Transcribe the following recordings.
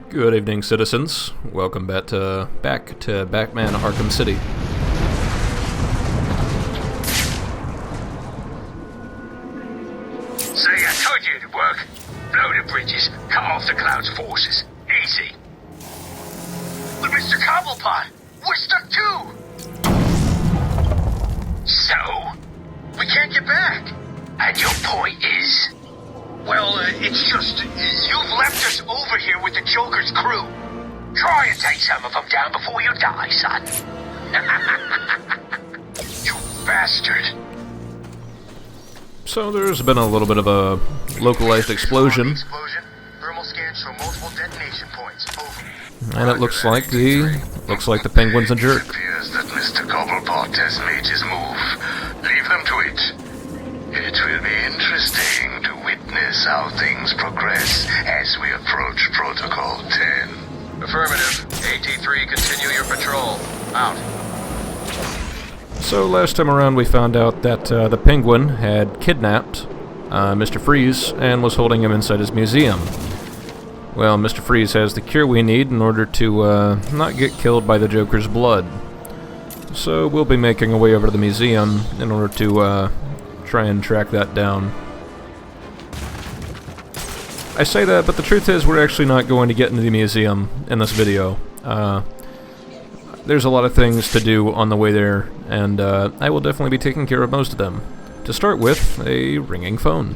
Good evening, citizens. Welcome back to Batman Arkham City. See, I told you it'd work. Blow the bridges, cut off the Cloud's forces. Easy. But Mr. Cobblepot, we're stuck too! So? We can't get back. And your point is? Well, it's just, you've left us over here with the Joker's crew. Try and take some of them down before you die, son. You bastard. So there's been a little bit of a localized explosion. Thermal scans show multiple detonation points. Over. And it looks like the Penguin's a jerk. It appears that Mr. Cobblepot has made his move. Leave them to it. It will be interesting to witness how things progress as we approach Protocol 10. Affirmative. AT-3, continue your patrol. Out. So last time around we found out that the Penguin had kidnapped Mr. Freeze and was holding him inside his museum. Well, Mr. Freeze has the cure we need in order to not get killed by the Joker's blood. So we'll be making our way over to the museum in order to try and track that down. I say that, but the truth is we're actually not going to get into the museum in this video. There's a lot of things to do on the way there, and I will definitely be taking care of most of them. To start with, a ringing phone.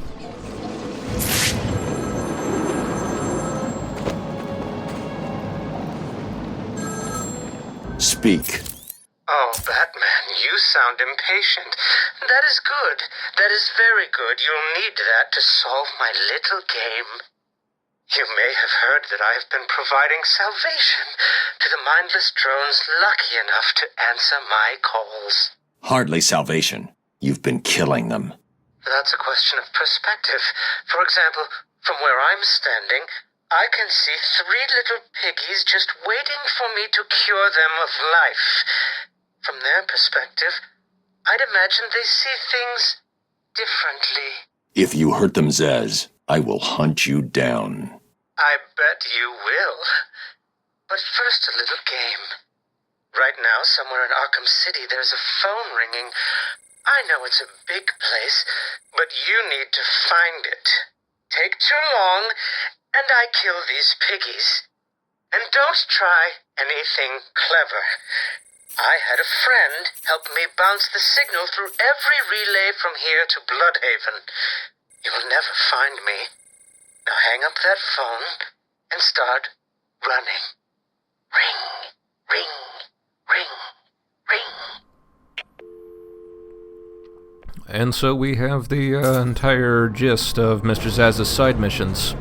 Speak. Oh, Batman, you sound impatient. That is good. That is very good. You'll need that to solve my little game. You may have heard that I have been providing salvation to the mindless drones lucky enough to answer my calls. Hardly salvation. You've been killing them. That's a question of perspective. For example, from where I'm standing, I can see 3 little piggies just waiting for me to cure them of life. From their perspective, I'd imagine they see things differently. If you hurt them, Zsasz, I will hunt you down. I bet you will. But first, a little game. Right now, somewhere in Arkham City, there's a phone ringing. I know it's a big place, but you need to find it. Take too long, and I kill these piggies. And don't try anything clever. I had a friend help me bounce the signal through every relay from here to Bloodhaven. You'll never find me. Now hang up that phone and start running. Ring, ring, ring, ring. And so we have the entire gist of Mr. Zsasz's side missions.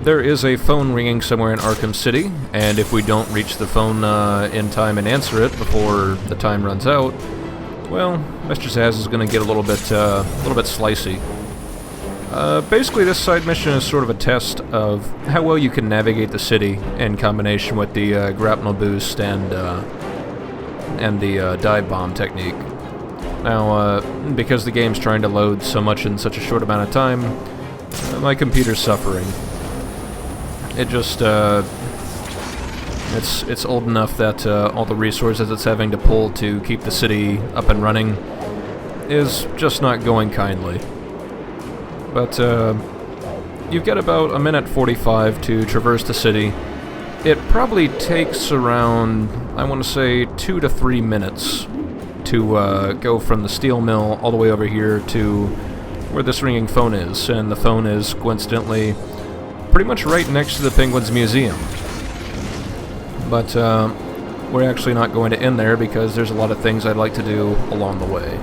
There is a phone ringing somewhere in Arkham City, and if we don't reach the phone in time and answer it before the time runs out, well, Mr. Zsasz is going to get a little bit slicey. Basically, this side mission is sort of a test of how well you can navigate the city in combination with the grapnel boost and the dive bomb technique. Now, because the game's trying to load so much in such a short amount of time, my computer's suffering. It just, it's old enough that all the resources it's having to pull to keep the city up and running is just not going kindly. But, you've got about a minute 45 to traverse the city. It probably takes around, I want to say, 2 to 3 minutes to go from the steel mill all the way over here to where this ringing phone is. And the phone is, coincidentally, pretty much right next to the Penguin's museum. But we're actually not going to end there because there's a lot of things I'd like to do along the way.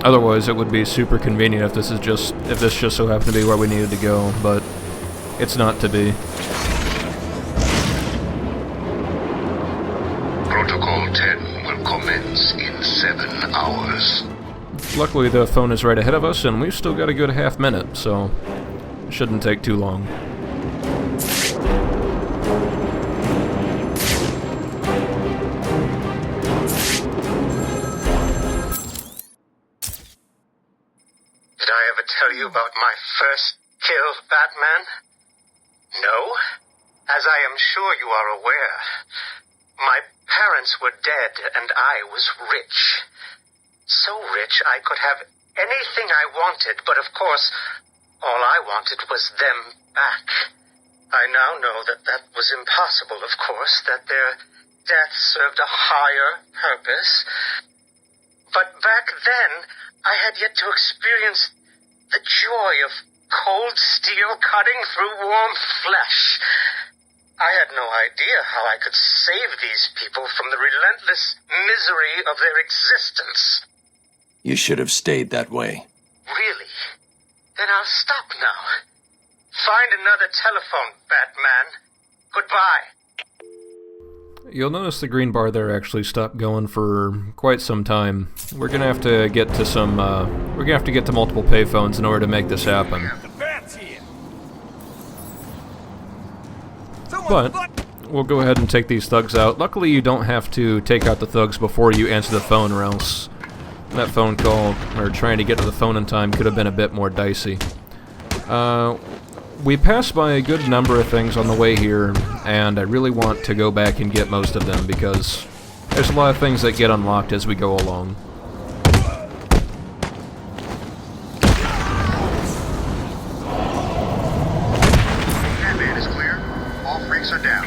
Otherwise, it would be super convenient if this just so happened to be where we needed to go, but it's not to be. Protocol 10 will commence in 7 hours. Luckily, the phone is right ahead of us, and we've still got a good half minute, so it shouldn't take too long. Did I ever tell you about my first Kill Batman? No? As I am sure you are aware, my parents were dead and I was rich. So rich I could have anything I wanted, but of course, all I wanted was them back. I now know that that was impossible, of course, that their death served a higher purpose. But back then, I had yet to experience the joy of cold steel cutting through warm flesh. I had no idea how I could save these people from the relentless misery of their existence. You should have stayed that way. Really? Then I'll stop now. Find another telephone, Batman. Goodbye. You'll notice the green bar there actually stopped going for quite some time. We're gonna have to get to multiple payphones in order to make this happen. But we'll go ahead and take these thugs out. Luckily, you don't have to take out the thugs before you answer the phone, or else that phone call, or trying to get to the phone in time, could have been a bit more dicey. We passed by a good number of things on the way here, and I really want to go back and get most of them, because there's a lot of things that get unlocked as we go along. Batman is clear. All freaks are down.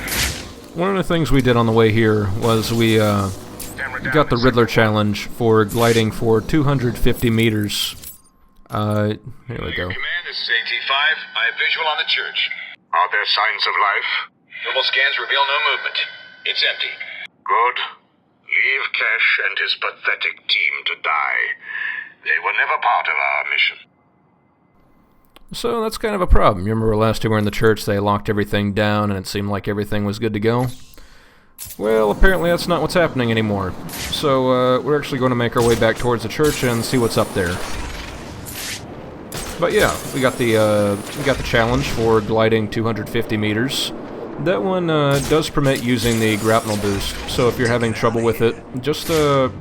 One of the things we did on the way here was we got the Riddler challenge for gliding for 250 meters. Here we go. Command, this is AT-5. I have visual on the church. Are there signs of life? Thermal scans reveal no movement. It's empty. Good. Leave Cash and his pathetic team to die. They were never part of our mission. So that's kind of a problem. You remember last time we were in the church, they locked everything down and it seemed like everything was good to go? Well, apparently that's not what's happening anymore. So we're actually going to make our way back towards the church and see what's up there. But yeah, we got the challenge for gliding 250 meters. That one does permit using the grapnel boost, so if you're having trouble with it, just kind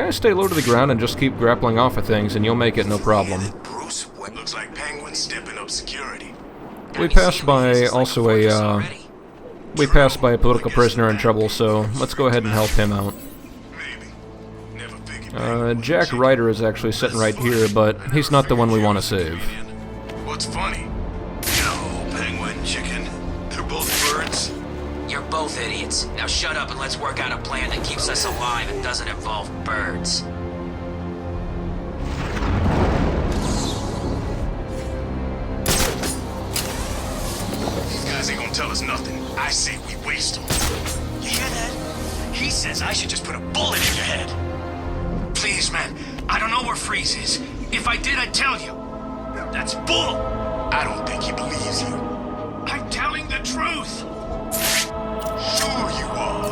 of stay low to the ground and just keep grappling off of things, and you'll make it no problem. Bruce, what looks like Penguin stepping up security. We passed by also we passed by a political prisoner in trouble, so let's go ahead and help him out. Jack Ryder is actually sitting right here, but he's not the one we want to save. What's funny? No, Penguin, chicken. They're both birds. You're both idiots. Now shut up and let's work out a plan that keeps us alive and doesn't involve birds. These guys ain't gonna tell us nothing. I say we waste them. You hear that? He says I should just put a bullet in your head. Please, man, I don't know where Freeze is. If I did, I'd tell you. That's bull! I don't think he believes you. I'm telling the truth! Sure you are.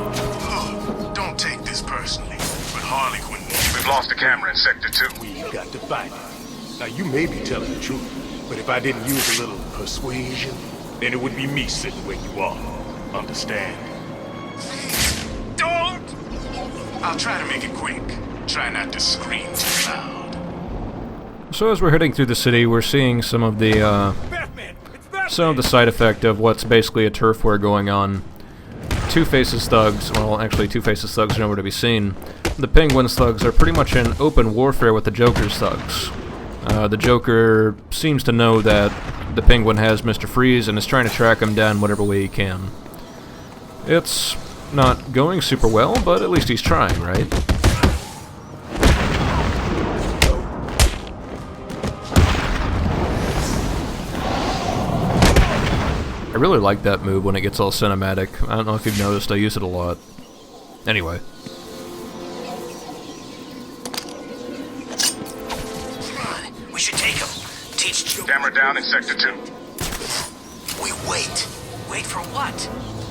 Look, don't take this personally, but Harley Quinn... We've lost the camera in Sector 2. We've got to find it. Now, you may be telling the truth, but if I didn't use a little persuasion, then it would be me sitting where you are. Understand? Don't! I'll try to make it quick. Try not to scream too loud. So as we're heading through the city, we're seeing some of the side effect of what's basically a turf war going on. Two-Face's thugs, well, actually Two-Face's thugs are nowhere to be seen. The Penguin's thugs are pretty much in open warfare with the Joker's thugs. The Joker seems to know that the Penguin has Mr. Freeze and is trying to track him down whatever way he can. It's not going super well, but at least he's trying, right? I really like that move when it gets all cinematic. I don't know if you've noticed, I use it a lot. Anyway. We should take him. Teach you. Camera down in Sector 2. We wait. Wait for what?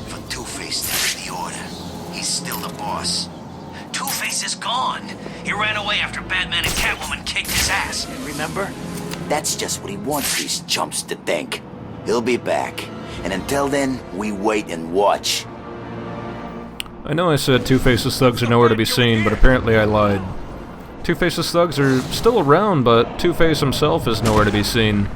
For Two-Face to give the order. He's still the boss. Two-Face is gone. He ran away after Batman and Catwoman kicked his ass. Remember? That's just what he wants these chumps to think. He'll be back. And until then, we wait and watch. I know I said Two-Face's thugs are nowhere to be seen, but apparently I lied. Two-Face's thugs are still around, but Two-Face himself is nowhere to be seen.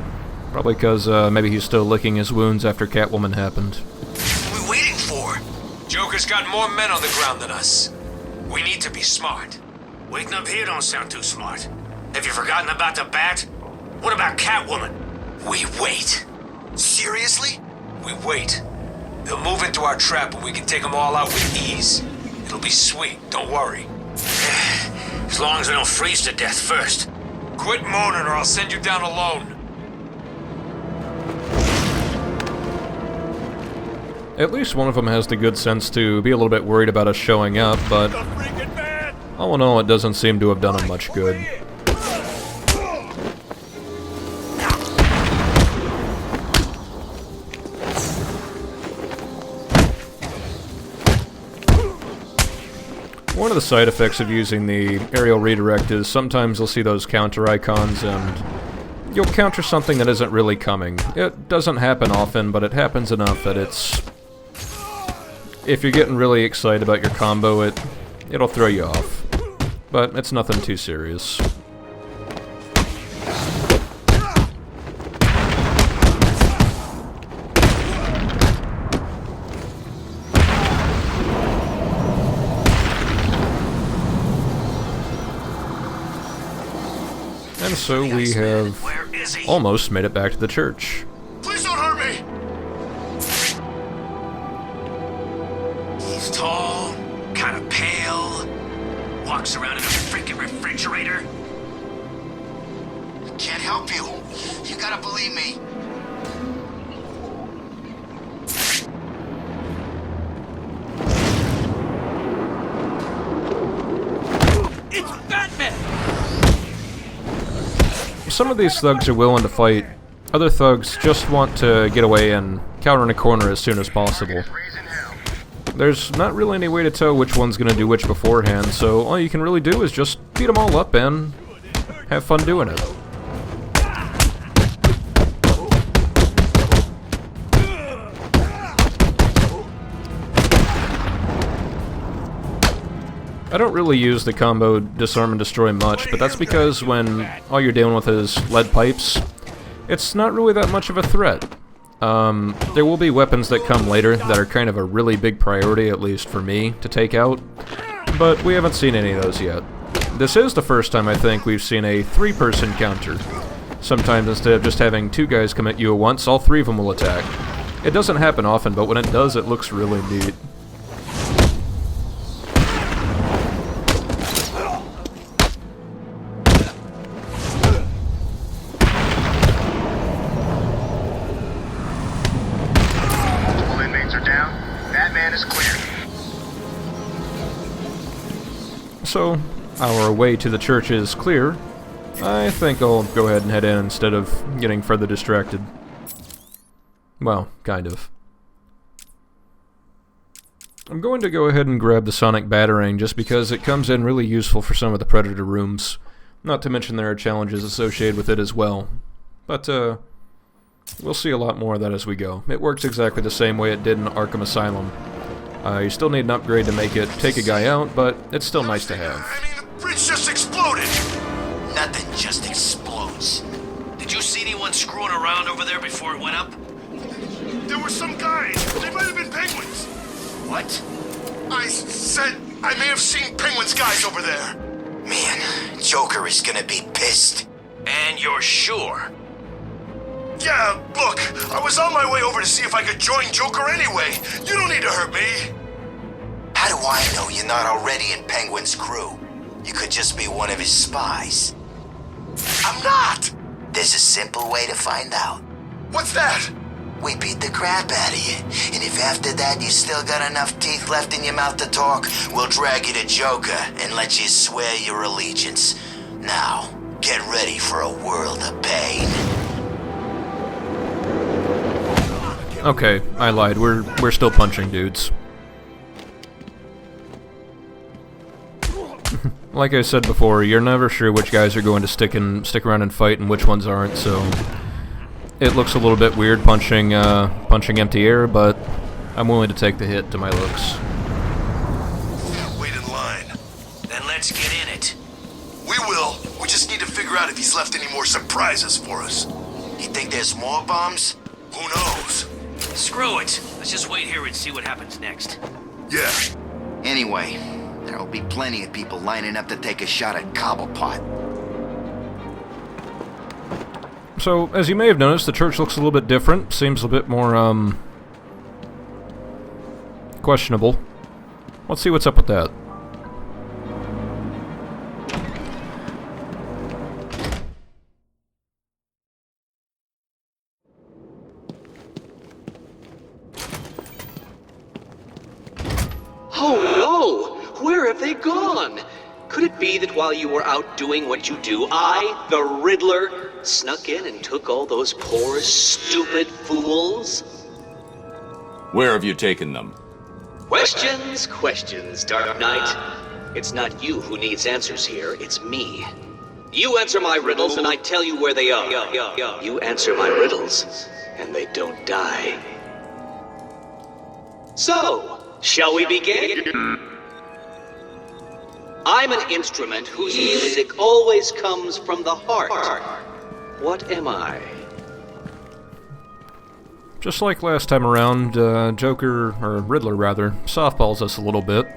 Probably because maybe he's still licking his wounds after Catwoman happened. What are we waiting for? Joker's got more men on the ground than us. We need to be smart. Waiting up here don't sound too smart. Have you forgotten about the Bat? What about Catwoman? We wait. Seriously? We wait. They'll move into our trap and we can take them all out with ease. It'll be sweet, don't worry. As long as we don't freeze to death first. Quit moaning or I'll send you down alone. At least one of them has the good sense to be a little bit worried about us showing up, but all in all, it doesn't seem to have done him much good. One of the side effects of using the aerial redirect is sometimes you'll see those counter icons and you'll counter something that isn't really coming. It doesn't happen often, but it happens enough that it's... If you're getting really excited about your combo, it'll throw you off. But it's nothing too serious. And so we have almost made it back to the church. Please don't hurt me! He's tall, kind of pale, walks around in a freaking refrigerator. Can't help you. You gotta believe me. It's Batman! Some of these thugs are willing to fight. Other thugs just want to get away and cower in a corner as soon as possible. There's not really any way to tell which one's going to do which beforehand, so all you can really do is just beat them all up and have fun doing it. I don't really use the combo disarm and destroy much, but that's because when all you're dealing with is lead pipes, it's not really that much of a threat. There will be weapons that come later that are kind of a really big priority, at least for me, to take out, but we haven't seen any of those yet. This is the first time I think we've seen a 3-person counter. Sometimes instead of just having 2 guys come at you at once, all 3 of them will attack. It doesn't happen often, but when it does, it looks really neat. So, our way to the church is clear. I think I'll go ahead and head in instead of getting further distracted. Well, kind of. I'm going to go ahead and grab the sonic batarang just because it comes in really useful for some of the Predator rooms. Not to mention there are challenges associated with it as well. But, we'll see a lot more of that as we go. It works exactly the same way it did in Arkham Asylum. You still need an upgrade to make it take a guy out, but it's still nice to have. I mean, the bridge just exploded! Nothing just explodes. Did you see anyone screwing around over there before it went up? There were some guys. They might have been penguins. What? I said I may have seen penguins guys over there. Man, Joker is gonna be pissed. And you're sure? Yeah, look, I was on my way over to see if I could join Joker anyway. You don't need to hurt me. How do I know you're not already in Penguin's crew? You could just be one of his spies. I'm not! There's a simple way to find out. What's that? We beat the crap out of you, and if after that you still got enough teeth left in your mouth to talk, we'll drag you to Joker and let you swear your allegiance. Now, get ready for a world of pain. Okay, I lied. We're still punching dudes. Like I said before, you're never sure which guys are going to stick around and fight and which ones aren't, so it looks a little bit weird punching empty air, but I'm willing to take the hit to my looks. Wait in line. Then let's get in it. We will. We just need to figure out if he's left any more surprises for us. He Think there's more bombs? Who knows? Screw it. Let's just wait here and see what happens next. Yeah. Anyway, there'll be plenty of people lining up to take a shot at Cobblepot. So, as you may have noticed, the church looks a little bit different. Seems a bit more, questionable. Let's see what's up with that. Oh no! Where have they gone? Could it be that while you were out doing what you do, I, the Riddler, snuck in and took all those poor, stupid fools? Where have you taken them? Questions, questions, Dark Knight. It's not you who needs answers here, it's me. You answer my riddles and I tell you where they are. You answer my riddles and they don't die. So, shall we begin? I'm an instrument whose music always comes from the heart. What am I? Just like last time around, Joker, or Riddler rather, softballs us a little bit.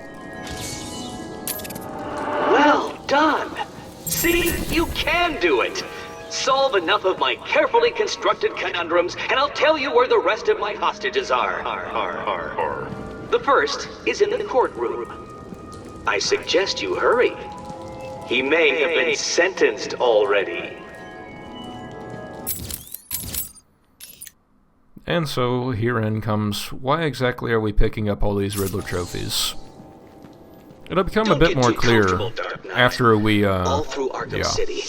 Well done! See, you can do it! Solve enough of my carefully constructed conundrums, and I'll tell you where the rest of my hostages are. The first is in the courtroom. I suggest you hurry. He may have been sentenced already. And so, herein comes, why exactly are we picking up all these Riddler trophies? It'll become a bit more clear after we, all through Arkham City,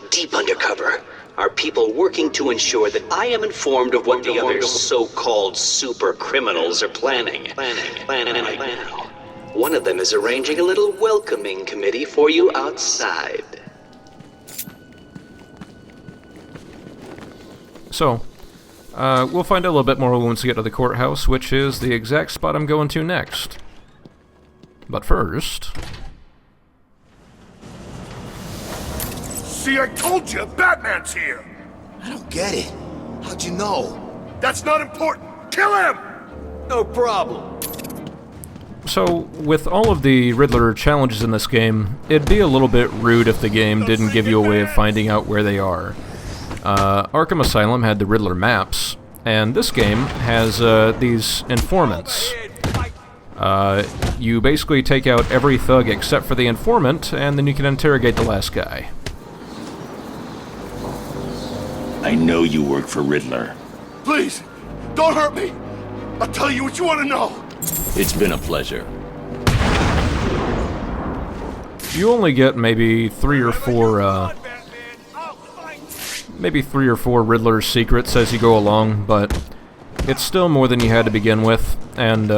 deep undercover, are people working to ensure that I am informed of what the other so-called super criminals are planning right now. One of them is arranging a little welcoming committee for you outside. So, we'll find out a little bit more once we get to the courthouse, which is the exact spot I'm going to next. But first... See, I told you, Batman's here! I don't get it. How'd you know? That's not important! Kill him! No problem. So, with all of the Riddler challenges in this game, it'd be a little bit rude if the game didn't give you a way of finding out where they are. Arkham Asylum had the Riddler maps, and this game has these informants. You basically take out every thug except for the informant, and then you can interrogate the last guy. I know you work for Riddler. Please, don't hurt me! I'll tell you what you want to know! It's been a pleasure. You only get maybe three or four Riddler secrets as you go along, but it's still more than you had to begin with, and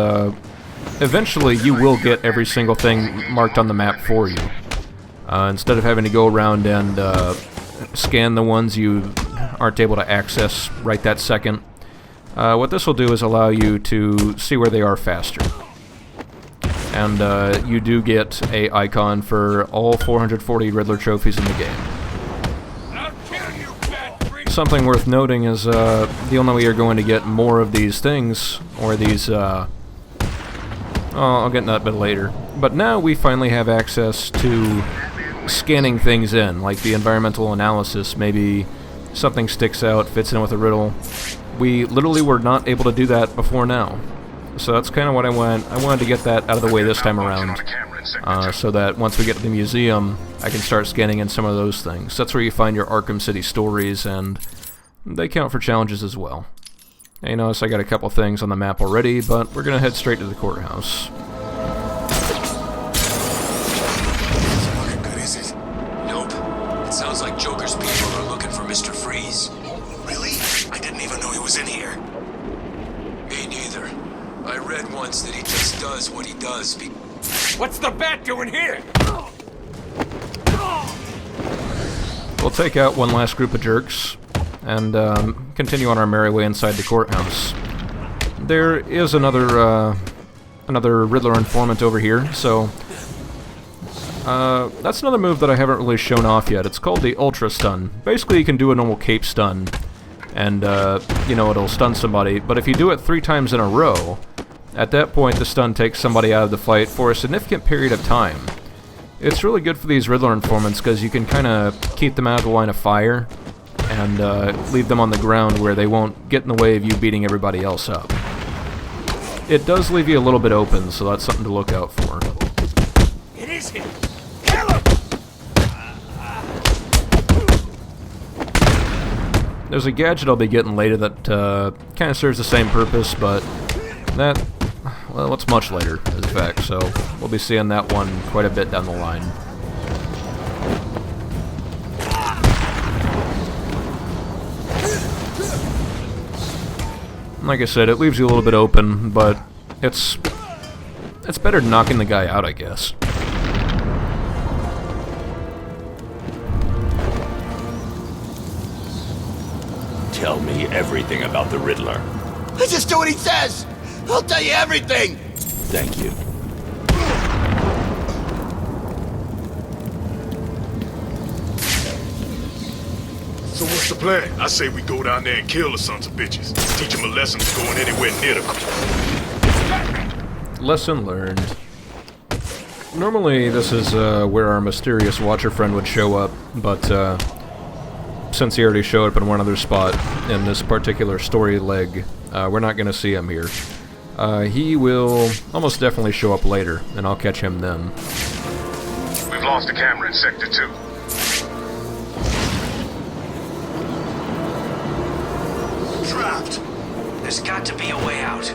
eventually you will get every single thing marked on the map for you. Instead of having to go around and scan the ones you aren't able to access right that second, what this will do is allow you to see where they are faster. And you do get an icon for all 440 Riddler trophies in the game. Something worth noting is the only way you're going to get more of these things, or these, I'll get into that a bit later. But now we finally have access to scanning things in, like the environmental analysis. Maybe something sticks out, fits in with a riddle. We literally were not able to do that before now. So that's kind of what I wanted to get that out of the way this time around. So that once we get to the museum, I can start scanning in some of those things. That's where you find your Arkham City stories, and they count for challenges as well. And you notice I got a couple things on the map already, but we're going to head straight to the courthouse. Good, is it? Nope. It sounds like Joker's people are looking for Mr. Freeze. Really? I didn't even know he was in here. Me neither. I read once that he just does what he does. What's the Bat doing here? We'll take out one last group of jerks, and continue on our merry way inside the courthouse. There is another Riddler informant over here, so that's another move that I haven't really shown off yet. It's called the Ultra Stun. Basically, you can do a normal cape stun, and, you know, it'll stun somebody. But if you do it 3 times in a row, at that point the stun takes somebody out of the fight for a significant period of time. It's really good for these Riddler informants because you can kind of keep them out of the line of fire and leave them on the ground where they won't get in the way of you beating everybody else up. It does leave you a little bit open, so that's something to look out for. It is him! Kill him! There's a gadget I'll be getting later that kind of serves the same purpose, but that, well, it's much later, in fact, so we'll be seeing that one quite a bit down the line. Like I said, it leaves you a little bit open, but it's better than knocking the guy out, I guess. Tell me everything about the Riddler. I just do what he says! I'll tell you everything! Thank you. So what's the plan? I say we go down there and kill the sons of bitches. Teach them a lesson for going anywhere near the... Lesson learned. Normally this is where our mysterious watcher friend would show up, but since he already showed up in one other spot in this particular story leg, we're not going to see him here. He will almost definitely show up later, and I'll catch him then. We've lost a camera in Sector 2. Trapped. There's got to be a way out.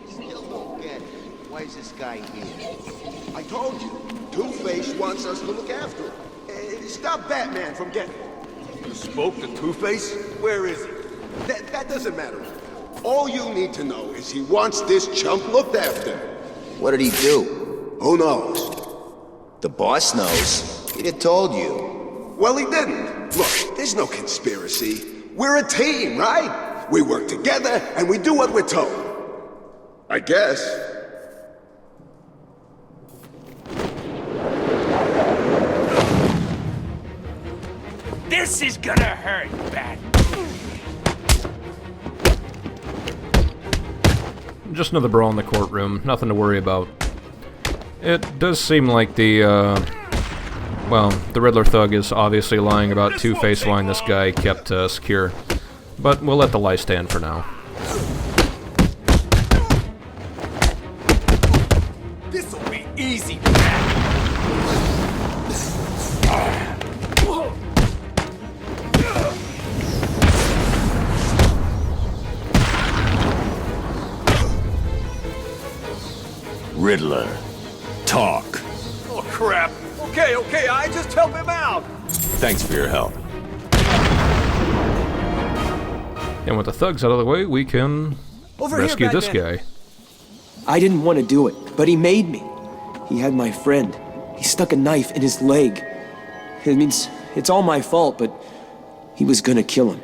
Still don't get it. Why is this guy here? I told you, Two-Face wants us to look after him. Stop Batman from getting him. You spoke to Two-Face? Where is he? That doesn't matter. All you need to know is he wants this chump looked after. What did he do? Who knows? The boss knows. He'd have told you. Well, he didn't. Look, there's no conspiracy. We're a team, right? We work together and we do what we're told. I guess. This is gonna hurt, Bat. Just another brawl in the courtroom, nothing to worry about. It does seem like the Riddler thug is obviously lying about Two-Face wanting this guy kept secure. But we'll let the lie stand for now. This'll be easy, Riddler, talk. Oh, crap. Okay, I just help him out. Thanks for your help. And with the thugs out of the way, we can rescue this guy. I didn't want to do it, but he made me. He had my friend. He stuck a knife in his leg. It means it's all my fault, but he was gonna kill him.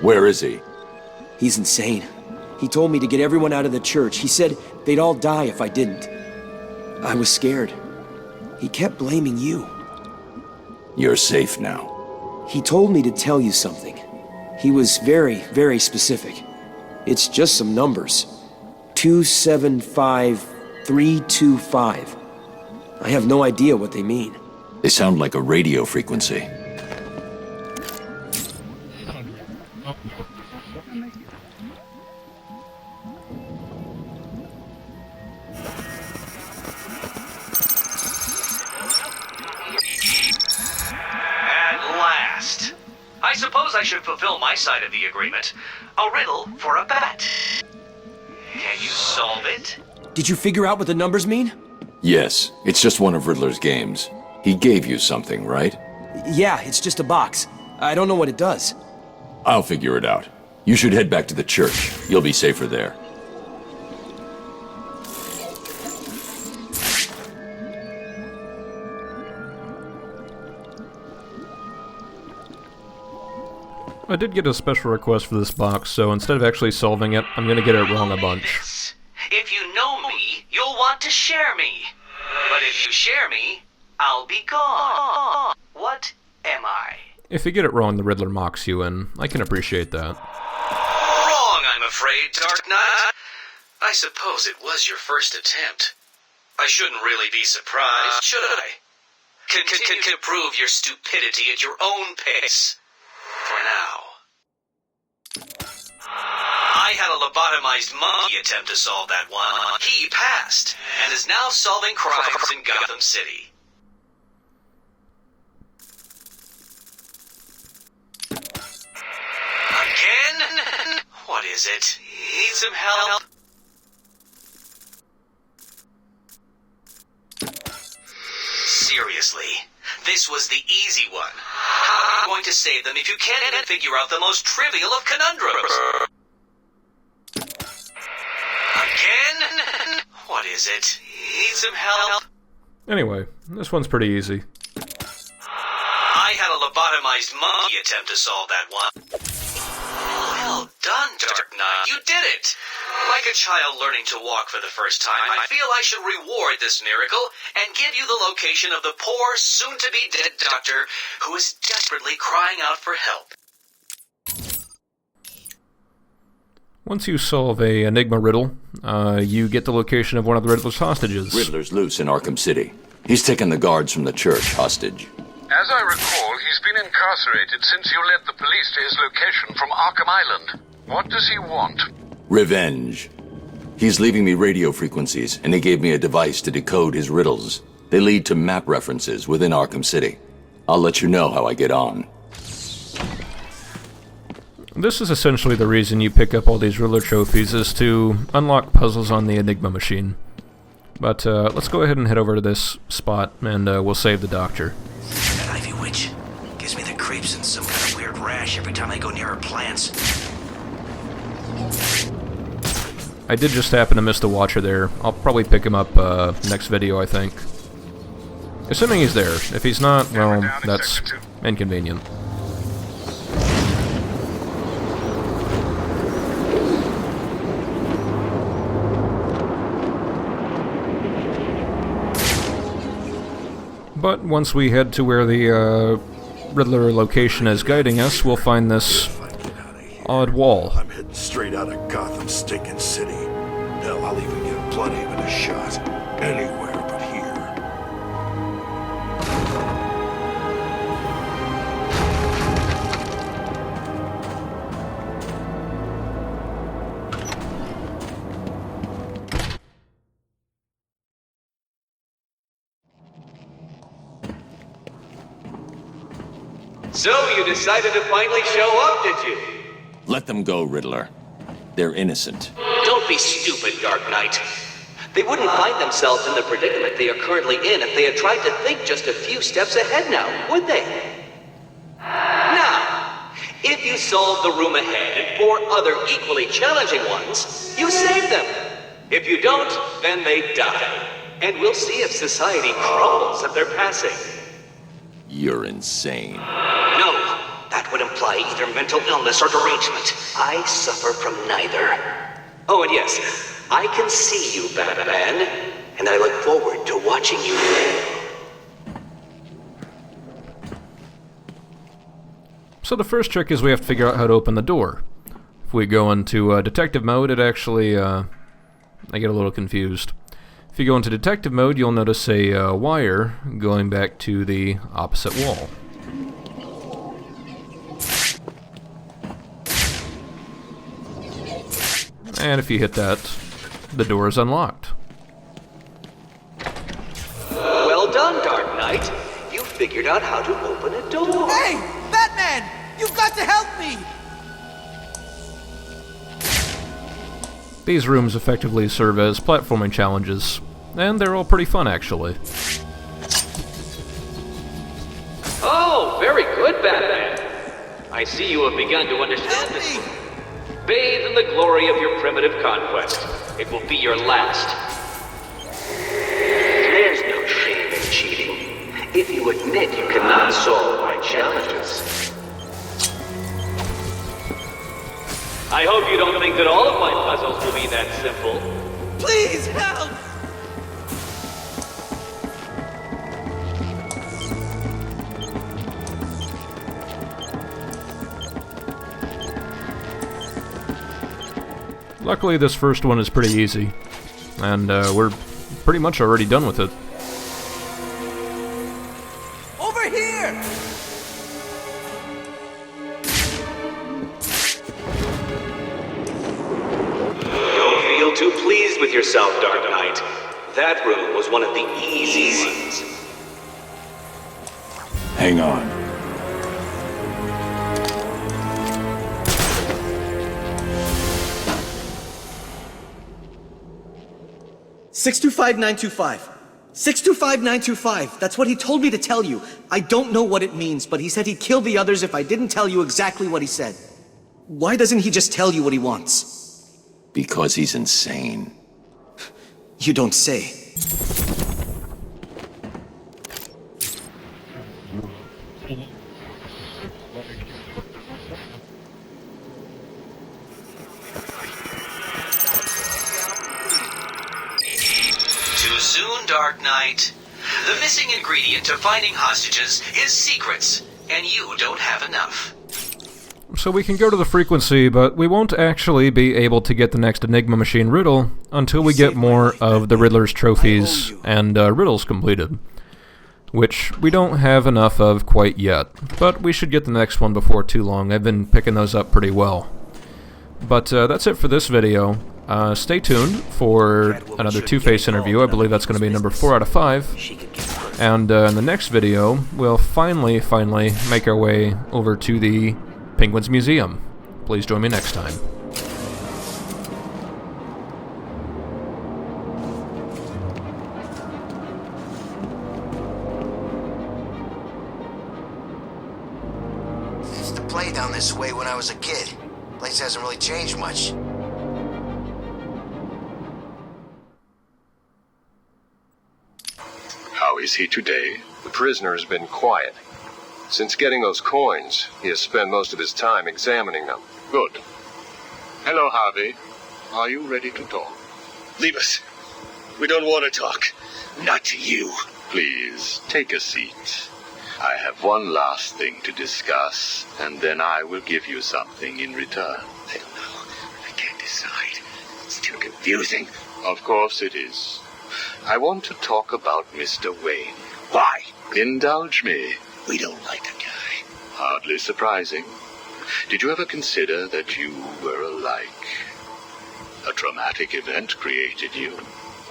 Where is he? He's insane. He told me to get everyone out of the church. He said they'd all die if I didn't. I was scared. He kept blaming you. You're safe now. He told me to tell you something. He was very, very specific. It's just some numbers. 275325. I have no idea what they mean. They sound like a radio frequency. I suppose I should fulfill my side of the agreement. A riddle for a bat. Can you solve it? Did you figure out what the numbers mean? Yes, it's just one of Riddler's games. He gave you something, right? Yeah, it's just a box. I don't know what it does. I'll figure it out. You should head back to the church. You'll be safer there. I did get a special request for this box, so instead of actually solving it, I'm gonna get it wrong a bunch. If you know me, you'll want to share me. But if you share me, I'll be gone. What am I? If you get it wrong, the Riddler mocks you, and I can appreciate that. Wrong, I'm afraid, Dark Knight. I suppose it was your first attempt. I shouldn't really be surprised, should I? Continue to prove your stupidity at your own pace. For now. I had a lobotomized monkey attempt to solve that one. He passed, and is now solving crimes in Gotham City. Again? What is it? Need some help? Seriously, this was the easy one. How are you going to save them if you can't even figure out the most trivial of conundrums? Again? What is it? Need some help? Anyway, this one's pretty easy. I had a lobotomized monkey attempt to solve that one. Well done, Dark Knight. You did it! Like a child learning to walk for the first time, I feel I should reward this miracle and give you the location of the poor, soon-to-be-dead doctor who is desperately crying out for help. Once you solve a Enigma riddle, you get the location of one of the Riddler's hostages. Riddler's loose in Arkham City. He's taken the guards from the church hostage. As I recall, he's been incarcerated since you led the police to his location from Arkham Island. What does he want? Revenge. He's leaving me radio frequencies, and he gave me a device to decode his riddles. They lead to map references within Arkham City. I'll let you know how I get on. This is essentially the reason you pick up all these Riddler trophies, is to unlock puzzles on the Enigma machine. But let's go ahead and head over to this spot, and we'll save the doctor. That Ivy Witch gives me the creeps and some kind of weird rash every time I go near her plants. I did just happen to miss the Watcher there. I'll probably pick him up next video, I think. Assuming he's there. If he's not, well, that's inconvenient. But once we head to where the Riddler location is guiding us, we'll find this odd wall. I'm heading straight out of Gotham stinking city. Hell, I'll even give Bloodhaven a shot. Anywhere but here. So you decided to finally show up, did you? Let them go, Riddler. They're innocent. Don't be stupid, Dark Knight. They wouldn't find themselves in the predicament they are currently in if they had tried to think just a few steps ahead now, would they? Now, if you solve the room ahead and 4 other equally challenging ones, you save them. If you don't, then they die. And we'll see if society crumbles at their passing. You're insane. No, that would imply either mental illness or derangement. I suffer from neither. Oh, and yes, I can see you, Batman, and I look forward to watching you fail. So the first trick is we have to figure out how to open the door. If we go into detective mode, it actually, I get a little confused. If you go into detective mode, you'll notice a wire going back to the opposite wall. And if you hit that, the door is unlocked. Well done, Dark Knight. You figured out how to open a door. Hey! Batman! You've got to help me! These rooms effectively serve as platforming challenges, and they're all pretty fun, actually. Oh, very good, Batman. I see you have begun to understand this. Bathe in the glory of your primitive conquest. It will be your last. There's no shame in cheating, if you admit you cannot solve my challenges. I hope you don't think that all of my puzzles will be that simple. Please help! Luckily, this first one is pretty easy, and we're pretty much already done with it. Over here! Don't feel too pleased with yourself, Dark Knight. That room was one of the easy ones. Hang on. $625,925. 625,925. That's what he told me to tell you. I don't know what it means, but he said he'd kill the others if I didn't tell you exactly what he said. Why doesn't he just tell you what he wants? Because he's insane. You don't say. Too soon, Dark Knight. The missing ingredient to finding hostages is secrets, and you don't have enough. So we can go to the frequency, but we won't actually be able to get the next Enigma Machine riddle until we get more of the Riddler's trophies and riddles completed. Which we don't have enough of quite yet, but we should get the next one before too long. I've been picking those up pretty well. But that's it for this video. Stay tuned for another Two-Face interview. I believe that's going to be number 4 out of 5. And in the next video, we'll finally make our way over to the Penguins Museum. Please join me next time. I used to play down this way when I was a kid. Place hasn't really changed much. How is he today? The prisoner has been quiet. Since getting those coins, he has spent most of his time examining them. Good. Hello, Harvey. Are you ready to talk? Leave us. We don't want to talk. Not to you. Please, take a seat. I have one last thing to discuss, and then I will give you something in return. I don't know. I can't decide. It's too confusing. Of course it is. I want to talk about Mr. Wayne. Why? Indulge me. We don't like the guy. Hardly surprising. Did you ever consider that you were alike? A traumatic event created you.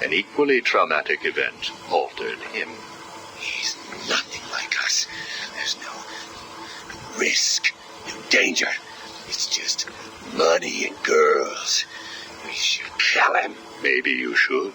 An equally traumatic event altered him. He's nothing like us. There's no risk, no danger. It's just money and girls. We should kill him. Maybe you should.